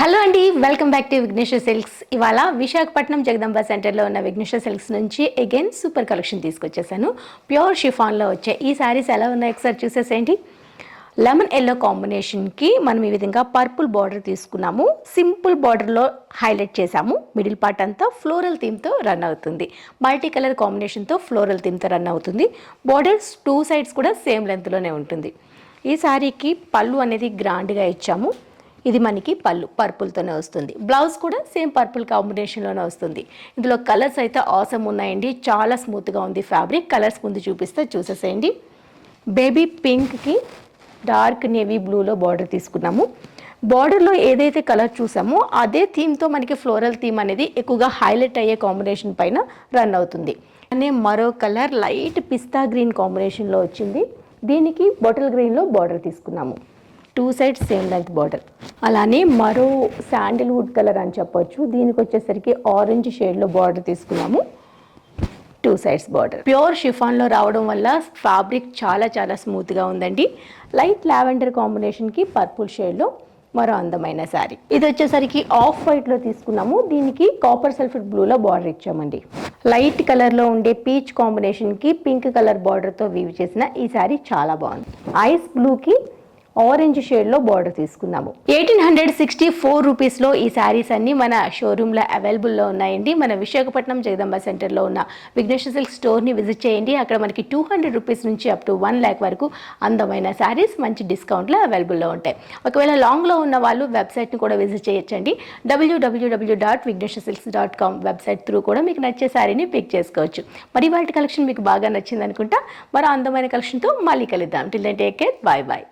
Hello అండి, welcome back to Vighneshwara Silks. ఇవాళ విశాఖపట్నం జగదంబ సెంటర్లో ఉన్న విఘ్నేశ్వర సిల్క్స్ నుంచి అగైన్ సూపర్ కలెక్షన్ తీసుకొచ్చేసాను. ప్యూర్ షిఫాన్లో వచ్చే ఈ శారీస్ ఎలా ఉన్నాయి ఒకసారి చూసేసేయండి. లెమన్ ఎల్లో కాంబినేషన్కి మనం ఈ విధంగా పర్పుల్ బార్డర్ తీసుకున్నాము. సింపుల్ బార్డర్లో హైలైట్ చేసాము. మిడిల్ పార్ట్ అంతా ఫ్లోరల్ థీమ్తో రన్ అవుతుంది. మల్టీ కలర్ కాంబినేషన్తో ఫ్లోరల్ థీమ్తో రన్ అవుతుంది. బార్డర్స్ టూ సైడ్స్ కూడా సేమ్ లెంత్లోనే ఉంటుంది. ఈ శారీకి పళ్ళు అనేది గ్రాండ్గా ఇచ్చాము. ఇది మనకి పళ్ళు పర్పుల్తోనే వస్తుంది. బ్లౌజ్ కూడా సేమ్ పర్పుల్ కాంబినేషన్లోనే వస్తుంది. ఇందులో కలర్స్ అయితే ఆసమ్ ఉన్నాయండి. చాలా స్మూత్గా ఉంది ఫ్యాబ్రిక్. కలర్స్ ముందు చూపిస్తే చూసేసేయండి. బేబీ పింక్కి డార్క్ నేవీ బ్లూలో బార్డర్ తీసుకున్నాము. బార్డర్లో ఏదైతే కలర్ చూసామో అదే థీమ్తో మనకి ఫ్లోరల్ థీమ్ అనేది ఎక్కువగా హైలైట్ అయ్యే కాంబినేషన్ పైన రన్ అవుతుంది. అనే మరో కలర్ లైట్ పిస్తా గ్రీన్ కాంబినేషన్లో వచ్చింది. దీనికి బాటిల్ గ్రీన్లో బార్డర్ తీసుకున్నాము. Two sides same length border. అలానే మరో శాండిల్వుడ్ కలర్ అని చెప్పొచ్చు. దీనికి వచ్చేసరికి ఆరెంజ్ షేడ్లో బార్డర్ తీసుకున్నాము. Two sides border. ప్యూర్ షిఫాన్లో రావడం వల్ల ఫ్యాబ్రిక్ చాలా స్మూత్గా ఉందండి. లైట్ లావెండర్ కాంబినేషన్కి పర్పుల్ షేడ్లో మరో అందమైన శారీ. ఇది వచ్చేసరికి ఆఫ్ వైట్లో తీసుకున్నాము. దీనికి కాపర్ సల్ఫేట్ బ్లూలో బార్డర్ ఇచ్చామండి. లైట్ కలర్లో ఉండే పీచ్ కాంబినేషన్కి పింక్ కలర్ బార్డర్తో వీవ్ చేసిన ఈ శారీ చాలా బాగుంది. ఐస్ బ్లూకి ఆరెంజ్ షేడ్లో బార్డర్ తీసుకున్నాము. 1864 రూపీస్లో ఈ శారీస్ అన్నీ మన షోరూంలో అవైలబుల్లో ఉన్నాయండి. మన విశాఖపట్నం జగదంబ సెంటర్లో ఉన్న విఘ్నేశ్వర సిల్క్ స్టోర్ని విజిట్ చేయండి. అక్కడ మనకి 200 రూపీస్ నుంచి అప్ టు 1 lakh వరకు అందమైన శారీస్ మంచి డిస్కౌంట్లో అవైలబుల్లో ఉంటాయి. ఒకవేళ లాంగ్లో ఉన్న వాళ్ళు వెబ్సైట్ని కూడా విజిట్ చేయొచ్చండి. www.vigneshwarsilks.com వెబ్సైట్ త్రూ కూడా మీకు నచ్చే శారీని పిక్ చేసుకోవచ్చు. మరి వాటి కలెక్షన్ మీకు బాగా నచ్చింది అనుకుంటా. మరో అందమైన కలెక్షన్తో మళ్ళీ కలుద్దాం. Till then take care. Bye.